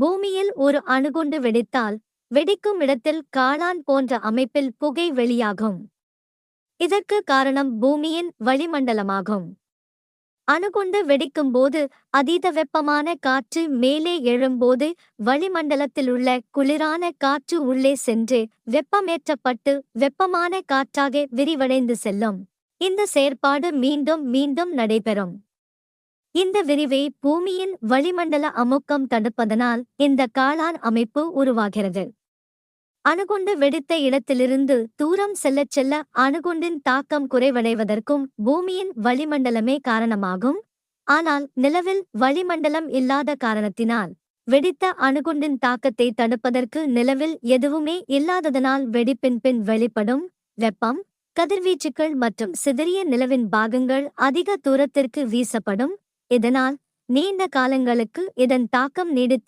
பூமியில் ஒரு அணுகுண்டு வெடித்தால் வெடிக்கும் இடத்தில் காளான் போன்ற அமைப்பில் புகை வெளியாகும். இதற்கு காரணம் பூமியின் வளிமண்டலமாகும். அணுகுண்டு வெடிக்கும்போது அதீத வெப்பமான காற்று மேலே எழும்போது வளிமண்டலத்திலுள்ள குளிரான காற்று உள்ளே சென்று வெப்பமேற்றப்பட்டு வெப்பமான காற்றாக விரிவடைந்து செல்லும். இந்த செயற்பாடு மீண்டும் மீண்டும் நடைபெறும். இந்த விரிவை பூமியின் வளிமண்டல அமுக்கம் தடுப்பதனால் இந்த காளான் அமைப்பு உருவாகிறது. அணுகுண்டு வெடித்த இடத்திலிருந்து தூரம் செல்லச் செல்ல அணுகுண்டின் தாக்கம் குறைவடைவதற்கும் பூமியின் வளிமண்டலமே காரணமாகும். ஆனால் நிலவில் வளிமண்டலம் இல்லாத காரணத்தினால் வெடித்த அணுகுண்டின் தாக்கத்தை தடுப்பதற்கு நிலவில் எதுவுமே இல்லாததனால் வெடிப்பின் பின் வெளிப்படும் வெப்பம், கதிர்வீச்சுக்கள் மற்றும் சிதறிய நிலவின் பாகங்கள் அதிக தூரத்திற்கு வீசப்படும். இதனால் நீண்ட காலங்களுக்கு இதன் தாக்கம் நீடித்து